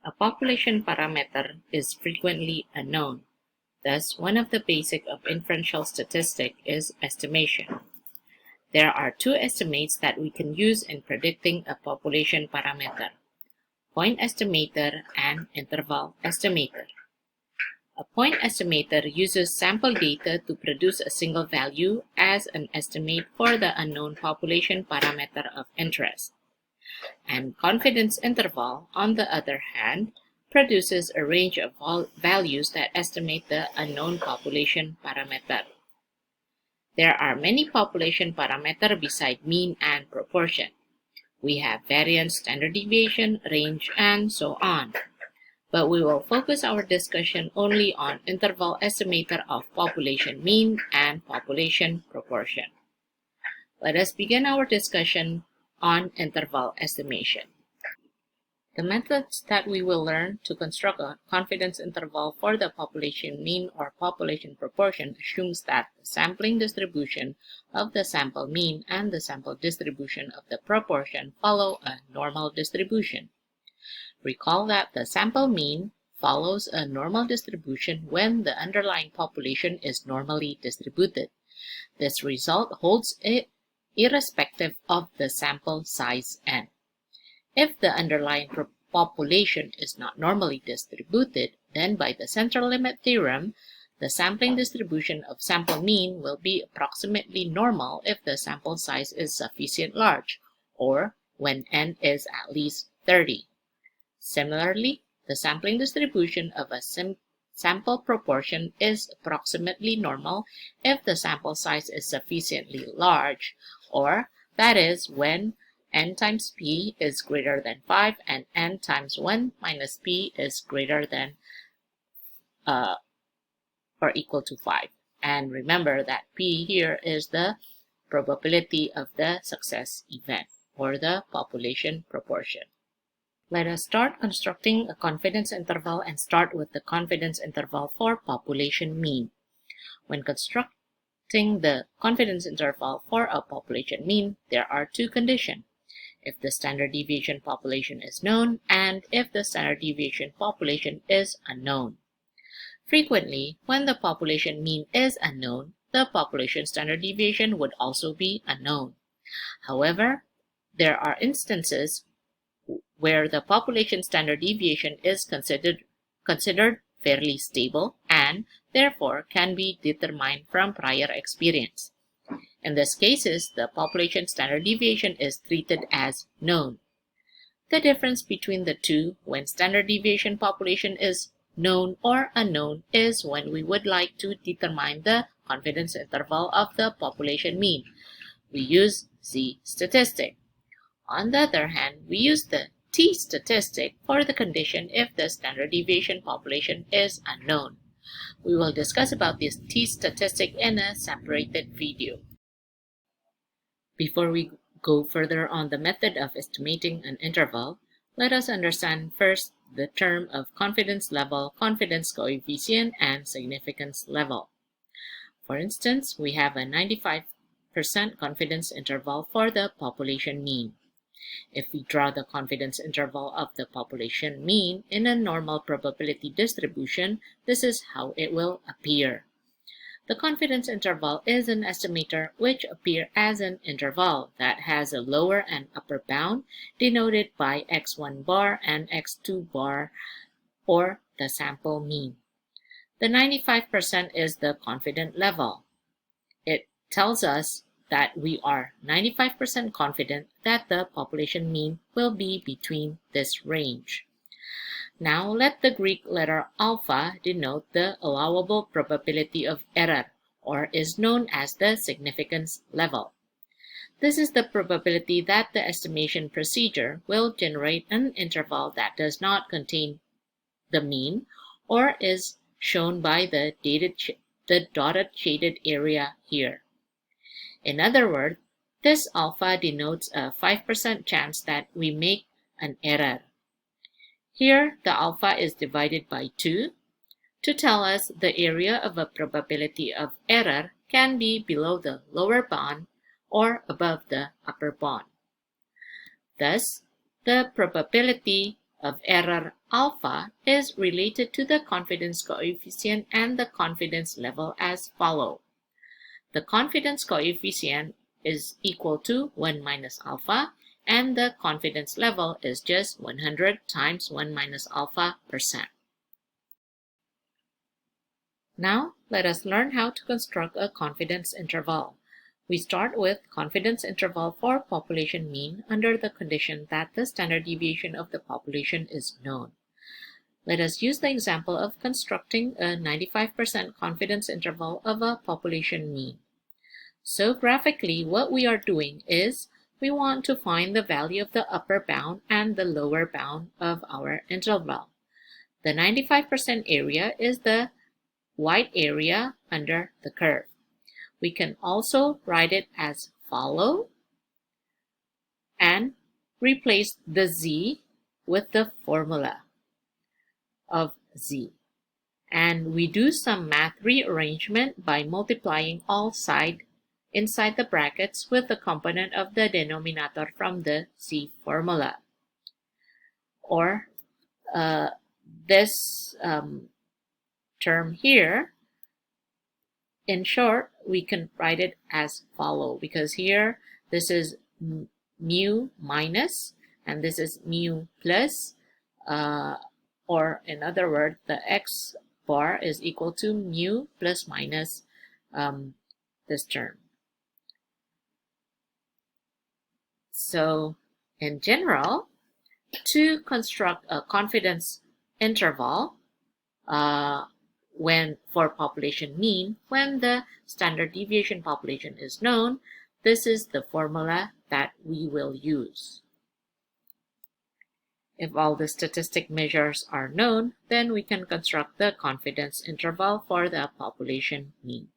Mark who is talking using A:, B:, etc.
A: A population parameter is frequently unknown. Thus, one of the basics of inferential statistics is estimation. There are two estimates that we can use in predicting a population parameter: point estimator and interval estimator. A point estimator uses sample data to produce a single value as an estimate for the unknown population parameter of interest. And confidence interval, on the other hand, produces a range of values that estimate the unknown population parameter. There are many population parameters beside mean and proportion. We have variance, standard deviation, range, and so on. But we will focus our discussion only on interval estimator of population mean and population proportion. Let us begin our discussion on interval estimation. The methods that we will learn to construct a confidence interval for the population mean or population proportion assumes that the sampling distribution of the sample mean and the sample distribution of the proportion follow a normal distribution. Recall that the sample mean follows a normal distribution when the underlying population is normally distributed. This result holds irrespective of the sample size n. If the underlying population is not normally distributed, then by the central limit theorem, the sampling distribution of sample mean will be approximately normal if the sample size is sufficiently large, or when n is at least 30. Similarly, the sampling distribution of a sample proportion is approximately normal if the sample size is sufficiently large, or that is when n times p is greater than 5 and n times 1 minus p is greater than or equal to 5. And remember that p here is the probability of the success event, or the population proportion. Let us start constructing a confidence interval and start with the confidence interval for population mean. When constructing the confidence interval for a population mean, there are two conditions: if the standard deviation population is known and if the standard deviation population is unknown. Frequently, when the population mean is unknown, the population standard deviation would also be unknown. However, there are instances where the population standard deviation is considered fairly stable and therefore can be determined from prior experience. In these cases, the population standard deviation is treated as known. The difference between the two, when standard deviation population is known or unknown, is when we would like to determine the confidence interval of the population mean. We use z-statistic. On the other hand, we use the t-statistic for the condition if the standard deviation population is unknown. We will discuss about this t-statistic in a separated video. Before we go further on the method of estimating an interval, let us understand first the term of confidence level, confidence coefficient, and significance level. For instance, we have a 95% confidence interval for the population mean. If we draw the confidence interval of the population mean in a normal probability distribution, this is how it will appear. The confidence interval is an estimator which appears as an interval that has a lower and upper bound denoted by x1 bar and x2 bar, or the sample mean. The 95% is the confident level. It tells us that we are 95% confident that the population mean will be between this range. Now let the Greek letter alpha denote the allowable probability of error, or is known as the significance level. This is the probability that the estimation procedure will generate an interval that does not contain the mean, or is shown by the dotted shaded area here. In other words, this alpha denotes a 5% chance that we make an error. Here, the alpha is divided by 2 to tell us the area of a probability of error can be below the lower bound or above the upper bound. Thus, the probability of error alpha is related to the confidence coefficient and the confidence level as follows. The confidence coefficient is equal to 1 minus alpha, and the confidence level is just 100 times 1 minus alpha %. Now, let us learn how to construct a confidence interval. We start with confidence interval for population mean under the condition that the standard deviation of the population is known. Let us use the example of constructing a 95% confidence interval of a population mean. So graphically, what we are doing is we want to find the value of the upper bound and the lower bound of our interval. The 95% area is the white area under the curve. We can also write it as follow and replace the z with the formula of z. And we do some math rearrangement by multiplying all sides inside the brackets with the component of the denominator from the z formula. Or this term here, in short, we can write it as follow, because here this is mu minus and this is mu plus, or in other words, the x bar is equal to mu plus minus this term. So in general, to construct a confidence interval for population mean, when the standard deviation population is known, this is the formula that we will use. If all the statistic measures are known, then we can construct the confidence interval for the population mean.